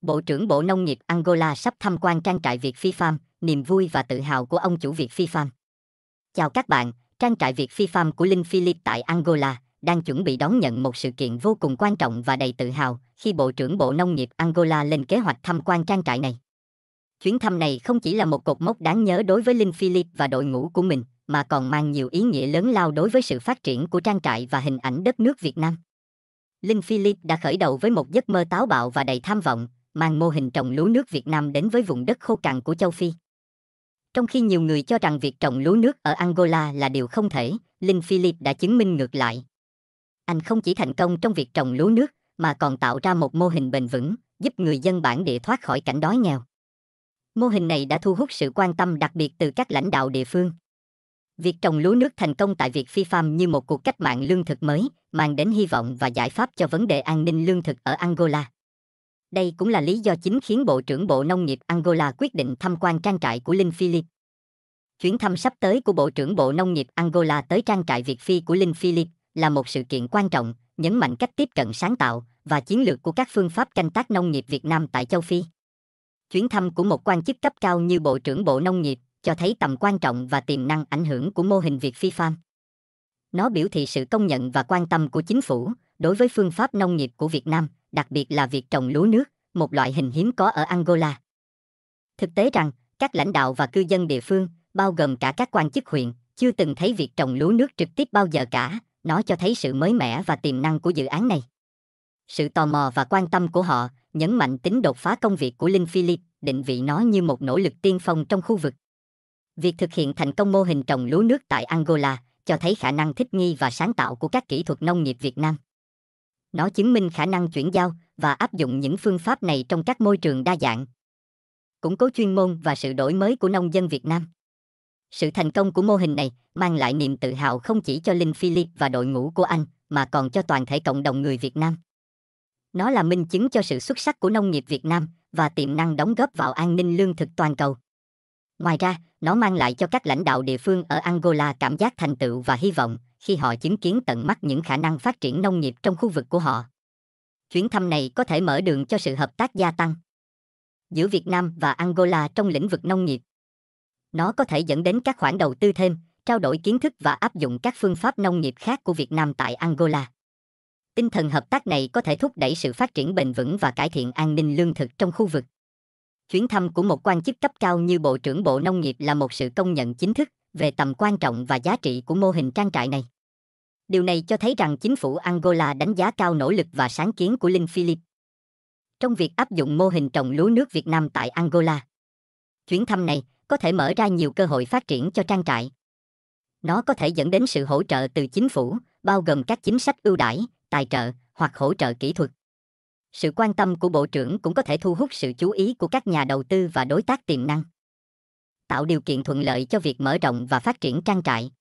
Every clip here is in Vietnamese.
Bộ trưởng Bộ Nông nghiệp Angola sắp tham quan trang trại Việt Phi Farm, niềm vui và tự hào của ông chủ Việt Phi Farm. Chào các bạn, trang trại Việt Phi Farm của Linh Philip tại Angola đang chuẩn bị đón nhận một sự kiện vô cùng quan trọng và đầy tự hào khi Bộ trưởng Bộ Nông nghiệp Angola lên kế hoạch tham quan trang trại này. Chuyến thăm này không chỉ là một cột mốc đáng nhớ đối với Linh Philip và đội ngũ của mình, mà còn mang nhiều ý nghĩa lớn lao đối với sự phát triển của trang trại và hình ảnh đất nước Việt Nam. Linh Philip đã khởi đầu với một giấc mơ táo bạo và đầy tham vọng, mang mô hình trồng lúa nước Việt Nam đến với vùng đất khô cằn của châu Phi. Trong khi nhiều người cho rằng việc trồng lúa nước ở Angola là điều không thể, Linh Philip đã chứng minh ngược lại. Anh không chỉ thành công trong việc trồng lúa nước, mà còn tạo ra một mô hình bền vững, giúp người dân bản địa thoát khỏi cảnh đói nghèo. Mô hình này đã thu hút sự quan tâm đặc biệt từ các lãnh đạo địa phương. Việc trồng lúa nước thành công tại Việt Phi Farm như một cuộc cách mạng lương thực mới, mang đến hy vọng và giải pháp cho vấn đề an ninh lương thực ở Angola. Đây cũng là lý do chính khiến Bộ trưởng Bộ Nông nghiệp Angola quyết định tham quan trang trại của Linh Philip. Chuyến thăm sắp tới của Bộ trưởng Bộ Nông nghiệp Angola tới trang trại Việt Phi của Linh Philip là một sự kiện quan trọng, nhấn mạnh cách tiếp cận sáng tạo và chiến lược của các phương pháp canh tác nông nghiệp Việt Nam tại châu Phi. Chuyến thăm của một quan chức cấp cao như Bộ trưởng Bộ Nông nghiệp cho thấy tầm quan trọng và tiềm năng ảnh hưởng của mô hình Việt Phi Farm. Nó biểu thị sự công nhận và quan tâm của chính phủ đối với phương pháp nông nghiệp của Việt Nam, đặc biệt là việc trồng lúa nước, một loại hình hiếm có ở Angola. Thực tế rằng, các lãnh đạo và cư dân địa phương, bao gồm cả các quan chức huyện, chưa từng thấy việc trồng lúa nước trực tiếp bao giờ cả, nó cho thấy sự mới mẻ và tiềm năng của dự án này. Sự tò mò và quan tâm của họ nhấn mạnh tính đột phá công việc của Linh Philip, định vị nó như một nỗ lực tiên phong trong khu vực. Việc thực hiện thành công mô hình trồng lúa nước tại Angola cho thấy khả năng thích nghi và sáng tạo của các kỹ thuật nông nghiệp Việt Nam. Nó chứng minh khả năng chuyển giao và áp dụng những phương pháp này trong các môi trường đa dạng, củng cố chuyên môn và sự đổi mới của nông dân Việt Nam. Sự thành công của mô hình này mang lại niềm tự hào không chỉ cho Linh Philip và đội ngũ của anh, mà còn cho toàn thể cộng đồng người Việt Nam. Nó là minh chứng cho sự xuất sắc của nông nghiệp Việt Nam và tiềm năng đóng góp vào an ninh lương thực toàn cầu. Ngoài ra, nó mang lại cho các lãnh đạo địa phương ở Angola cảm giác thành tựu và hy vọng khi họ chứng kiến tận mắt những khả năng phát triển nông nghiệp trong khu vực của họ. Chuyến thăm này có thể mở đường cho sự hợp tác gia tăng giữa Việt Nam và Angola trong lĩnh vực nông nghiệp. Nó có thể dẫn đến các khoản đầu tư thêm, trao đổi kiến thức và áp dụng các phương pháp nông nghiệp khác của Việt Nam tại Angola. Tinh thần hợp tác này có thể thúc đẩy sự phát triển bền vững và cải thiện an ninh lương thực trong khu vực. Chuyến thăm của một quan chức cấp cao như Bộ trưởng Bộ Nông nghiệp là một sự công nhận chính thức về tầm quan trọng và giá trị của mô hình trang trại này. Điều này cho thấy rằng chính phủ Angola đánh giá cao nỗ lực và sáng kiến của Linh Philip trong việc áp dụng mô hình trồng lúa nước Việt Nam tại Angola. Chuyến thăm này có thể mở ra nhiều cơ hội phát triển cho trang trại. Nó có thể dẫn đến sự hỗ trợ từ chính phủ, bao gồm các chính sách ưu đãi, tài trợ hoặc hỗ trợ kỹ thuật. Sự quan tâm của Bộ trưởng cũng có thể thu hút sự chú ý của các nhà đầu tư và đối tác tiềm năng, tạo điều kiện thuận lợi cho việc mở rộng và phát triển trang trại.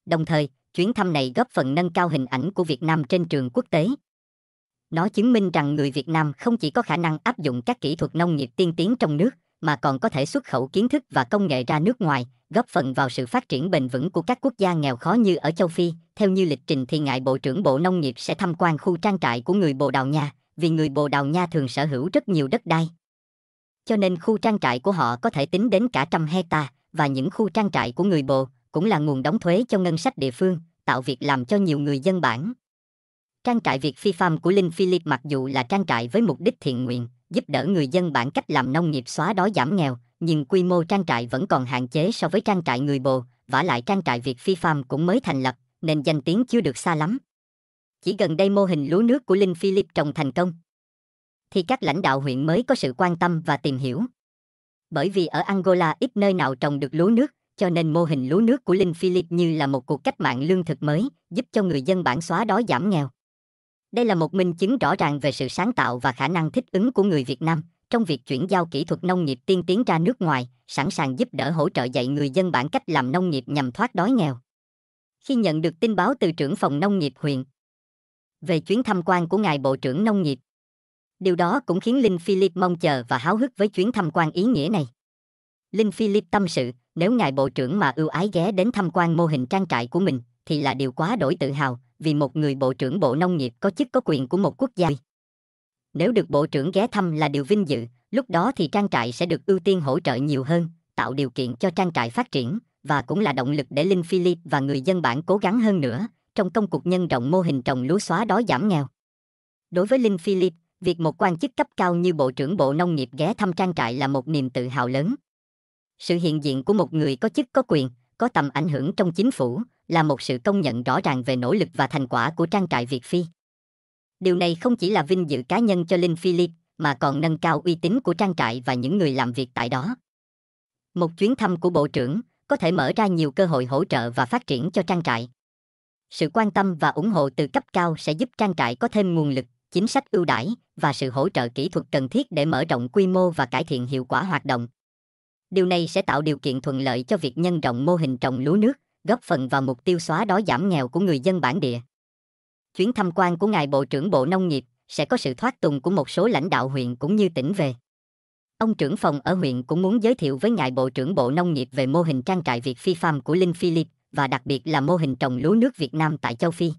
Đồng thời, chuyến thăm này góp phần nâng cao hình ảnh của Việt Nam trên trường quốc tế. Nó chứng minh rằng người Việt Nam không chỉ có khả năng áp dụng các kỹ thuật nông nghiệp tiên tiến trong nước, mà còn có thể xuất khẩu kiến thức và công nghệ ra nước ngoài, góp phần vào sự phát triển bền vững của các quốc gia nghèo khó như ở châu Phi. Theo như lịch trình thì ngài Bộ trưởng Bộ Nông nghiệp sẽ tham quan khu trang trại của người Bồ Đào Nha, vì người Bồ Đào Nha thường sở hữu rất nhiều đất đai. Cho nên khu trang trại của họ có thể tính đến cả trăm hecta, và những khu trang trại của người Bồ cũng là nguồn đóng thuế cho ngân sách địa phương, tạo việc làm cho nhiều người dân bản. Trang trại Việt Phi Farm của Linh Philip mặc dù là trang trại với mục đích thiện nguyện, giúp đỡ người dân bản cách làm nông nghiệp xóa đói giảm nghèo, nhưng quy mô trang trại vẫn còn hạn chế so với trang trại người Bồ, vả lại trang trại Việt Phi Farm cũng mới thành lập, nên danh tiếng chưa được xa lắm. Chỉ gần đây mô hình lúa nước của Linh Philip trồng thành công, thì các lãnh đạo huyện mới có sự quan tâm và tìm hiểu. Bởi vì ở Angola ít nơi nào trồng được lúa nước, cho nên mô hình lúa nước của Linh Philip như là một cuộc cách mạng lương thực mới, giúp cho người dân bản xóa đói giảm nghèo. Đây là một minh chứng rõ ràng về sự sáng tạo và khả năng thích ứng của người Việt Nam trong việc chuyển giao kỹ thuật nông nghiệp tiên tiến ra nước ngoài, sẵn sàng giúp đỡ hỗ trợ dạy người dân bản cách làm nông nghiệp nhằm thoát đói nghèo. Khi nhận được tin báo từ trưởng phòng nông nghiệp huyện về chuyến tham quan của ngài Bộ trưởng Nông nghiệp, điều đó cũng khiến Linh Philip mong chờ và háo hức với chuyến tham quan ý nghĩa này. Linh Philip tâm sự, nếu ngài Bộ trưởng mà ưu ái ghé đến tham quan mô hình trang trại của mình, thì là điều quá đổi tự hào, vì một người Bộ trưởng Bộ Nông nghiệp có chức có quyền của một quốc gia. Nếu được bộ trưởng ghé thăm là điều vinh dự, lúc đó thì trang trại sẽ được ưu tiên hỗ trợ nhiều hơn, tạo điều kiện cho trang trại phát triển, và cũng là động lực để Linh Philip và người dân bản cố gắng hơn nữa, trong công cuộc nhân rộng mô hình trồng lúa xóa đói giảm nghèo. Đối với Linh Philip, việc một quan chức cấp cao như Bộ trưởng Bộ Nông nghiệp ghé thăm trang trại là một niềm tự hào lớn. Sự hiện diện của một người có chức có quyền, có tầm ảnh hưởng trong chính phủ, là một sự công nhận rõ ràng về nỗ lực và thành quả của trang trại Việt Phi. Điều này không chỉ là vinh dự cá nhân cho Linh Philip, mà còn nâng cao uy tín của trang trại và những người làm việc tại đó. Một chuyến thăm của Bộ trưởng có thể mở ra nhiều cơ hội hỗ trợ và phát triển cho trang trại. Sự quan tâm và ủng hộ từ cấp cao sẽ giúp trang trại có thêm nguồn lực, chính sách ưu đãi và sự hỗ trợ kỹ thuật cần thiết để mở rộng quy mô và cải thiện hiệu quả hoạt động. Điều này sẽ tạo điều kiện thuận lợi cho việc nhân rộng mô hình trồng lúa nước, góp phần vào mục tiêu xóa đói giảm nghèo của người dân bản địa. Chuyến tham quan của ngài Bộ trưởng Bộ Nông nghiệp sẽ có sự thoát tuần của một số lãnh đạo huyện cũng như tỉnh về. Ông trưởng phòng ở huyện cũng muốn giới thiệu với ngài Bộ trưởng Bộ Nông nghiệp về mô hình trang trại Việt Phi Farm của Linh Philip và đặc biệt là mô hình trồng lúa nước Việt Nam tại châu Phi.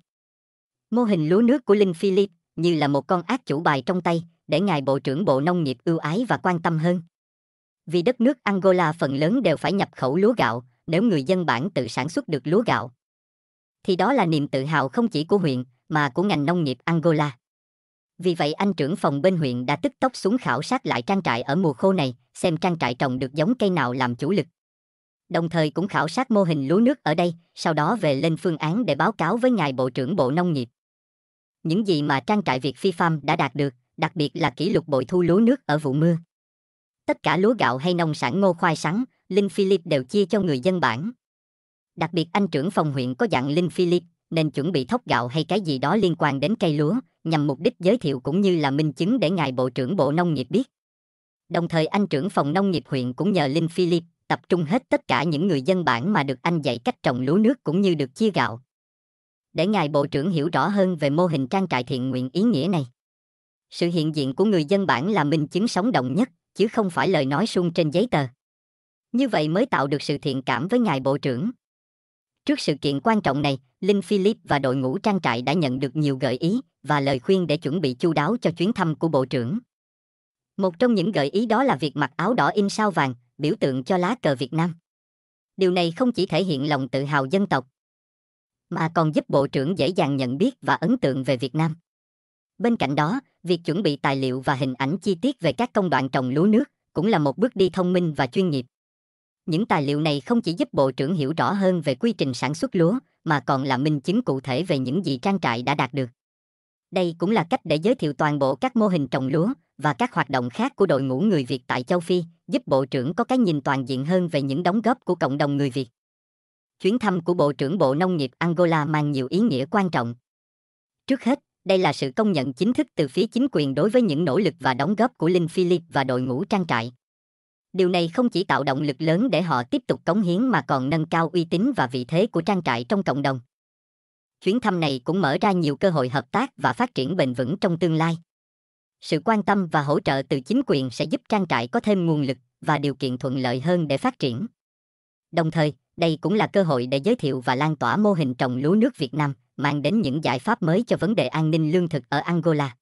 Mô hình lúa nước của Linh Philip như là một con ác chủ bài trong tay để ngài Bộ trưởng Bộ Nông nghiệp ưu ái và quan tâm hơn. Vì đất nước Angola phần lớn đều phải nhập khẩu lúa gạo, nếu người dân bản tự sản xuất được lúa gạo, thì đó là niềm tự hào không chỉ của huyện, mà của ngành nông nghiệp Angola. Vì vậy anh trưởng phòng bên huyện đã tức tốc xuống khảo sát lại trang trại ở mùa khô này, xem trang trại trồng được giống cây nào làm chủ lực. Đồng thời cũng khảo sát mô hình lúa nước ở đây, sau đó về lên phương án để báo cáo với ngài Bộ trưởng Bộ Nông nghiệp. Những gì mà trang trại Việt Phi Farm đã đạt được, đặc biệt là kỷ lục bội thu lúa nước ở vụ mưa. Tất cả lúa gạo hay nông sản ngô khoai sắn, Linh Philip đều chia cho người dân bản. Đặc biệt anh trưởng phòng huyện có dặn Linh Philip nên chuẩn bị thóc gạo hay cái gì đó liên quan đến cây lúa, nhằm mục đích giới thiệu cũng như là minh chứng để ngài Bộ trưởng Bộ Nông nghiệp biết. Đồng thời anh trưởng phòng nông nghiệp huyện cũng nhờ Linh Philip tập trung hết tất cả những người dân bản mà được anh dạy cách trồng lúa nước cũng như được chia gạo, để ngài Bộ trưởng hiểu rõ hơn về mô hình trang trại thiện nguyện ý nghĩa này. Sự hiện diện của người dân bản là minh chứng sống động nhất, chứ không phải lời nói suông trên giấy tờ. Như vậy mới tạo được sự thiện cảm với ngài Bộ trưởng. Trước sự kiện quan trọng này, Linh Philip và đội ngũ trang trại đã nhận được nhiều gợi ý và lời khuyên để chuẩn bị chu đáo cho chuyến thăm của Bộ trưởng. Một trong những gợi ý đó là việc mặc áo đỏ in sao vàng, biểu tượng cho lá cờ Việt Nam. Điều này không chỉ thể hiện lòng tự hào dân tộc, mà còn giúp Bộ trưởng dễ dàng nhận biết và ấn tượng về Việt Nam. Bên cạnh đó, việc chuẩn bị tài liệu và hình ảnh chi tiết về các công đoạn trồng lúa nước cũng là một bước đi thông minh và chuyên nghiệp. Những tài liệu này không chỉ giúp Bộ trưởng hiểu rõ hơn về quy trình sản xuất lúa, mà còn là minh chứng cụ thể về những gì trang trại đã đạt được. Đây cũng là cách để giới thiệu toàn bộ các mô hình trồng lúa và các hoạt động khác của đội ngũ người Việt tại châu Phi, giúp Bộ trưởng có cái nhìn toàn diện hơn về những đóng góp của cộng đồng người Việt. Chuyến thăm của Bộ trưởng Bộ Nông nghiệp Angola mang nhiều ý nghĩa quan trọng. Trước hết, đây là sự công nhận chính thức từ phía chính quyền đối với những nỗ lực và đóng góp của Linh Philip và đội ngũ trang trại. Điều này không chỉ tạo động lực lớn để họ tiếp tục cống hiến mà còn nâng cao uy tín và vị thế của trang trại trong cộng đồng. Chuyến thăm này cũng mở ra nhiều cơ hội hợp tác và phát triển bền vững trong tương lai. Sự quan tâm và hỗ trợ từ chính quyền sẽ giúp trang trại có thêm nguồn lực và điều kiện thuận lợi hơn để phát triển. Đồng thời, đây cũng là cơ hội để giới thiệu và lan tỏa mô hình trồng lúa nước Việt Nam, mang đến những giải pháp mới cho vấn đề an ninh lương thực ở Angola.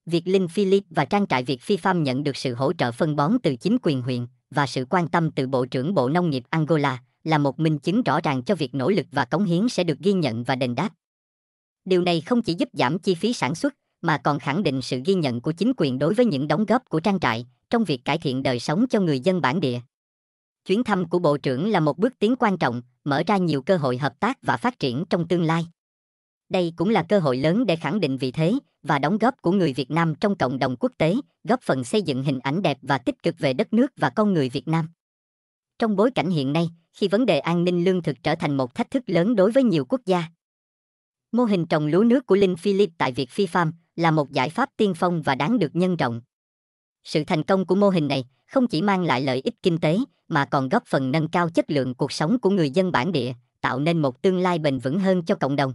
Việc Linh Philip và trang trại Việt Phi Farm nhận được sự hỗ trợ phân bón từ chính quyền huyện và sự quan tâm từ Bộ trưởng Bộ Nông nghiệp Angola là một minh chứng rõ ràng cho việc nỗ lực và cống hiến sẽ được ghi nhận và đền đáp. Điều này không chỉ giúp giảm chi phí sản xuất, mà còn khẳng định sự ghi nhận của chính quyền đối với những đóng góp của trang trại trong việc cải thiện đời sống cho người dân bản địa. Chuyến thăm của Bộ trưởng là một bước tiến quan trọng, mở ra nhiều cơ hội hợp tác và phát triển trong tương lai. Đây cũng là cơ hội lớn để khẳng định vị thế và đóng góp của người Việt Nam trong cộng đồng quốc tế, góp phần xây dựng hình ảnh đẹp và tích cực về đất nước và con người Việt Nam. Trong bối cảnh hiện nay, khi vấn đề an ninh lương thực trở thành một thách thức lớn đối với nhiều quốc gia, mô hình trồng lúa nước của Linh Philip tại Việt Phi Farm là một giải pháp tiên phong và đáng được nhân rộng. Sự thành công của mô hình này không chỉ mang lại lợi ích kinh tế, mà còn góp phần nâng cao chất lượng cuộc sống của người dân bản địa, tạo nên một tương lai bền vững hơn cho cộng đồng.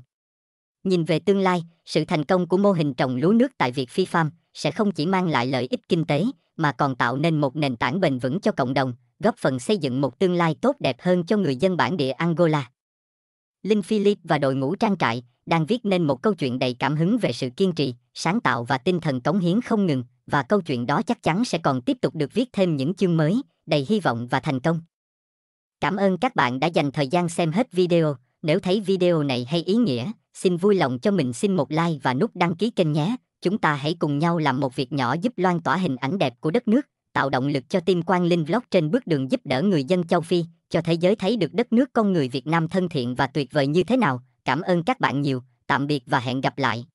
Nhìn về tương lai, sự thành công của mô hình trồng lúa nước tại Việt Phi Farm sẽ không chỉ mang lại lợi ích kinh tế, mà còn tạo nên một nền tảng bền vững cho cộng đồng, góp phần xây dựng một tương lai tốt đẹp hơn cho người dân bản địa Angola. Linh Philip và đội ngũ trang trại đang viết nên một câu chuyện đầy cảm hứng về sự kiên trì, sáng tạo và tinh thần cống hiến không ngừng, và câu chuyện đó chắc chắn sẽ còn tiếp tục được viết thêm những chương mới, đầy hy vọng và thành công. Cảm ơn các bạn đã dành thời gian xem hết video. Nếu thấy video này hay ý nghĩa, xin vui lòng cho mình xin một like và nút đăng ký kênh nhé. Chúng ta hãy cùng nhau làm một việc nhỏ giúp loan tỏa hình ảnh đẹp của đất nước, tạo động lực cho team Quang Linh Vlog trên bước đường giúp đỡ người dân châu Phi, cho thế giới thấy được đất nước con người Việt Nam thân thiện và tuyệt vời như thế nào. Cảm ơn các bạn nhiều, tạm biệt và hẹn gặp lại.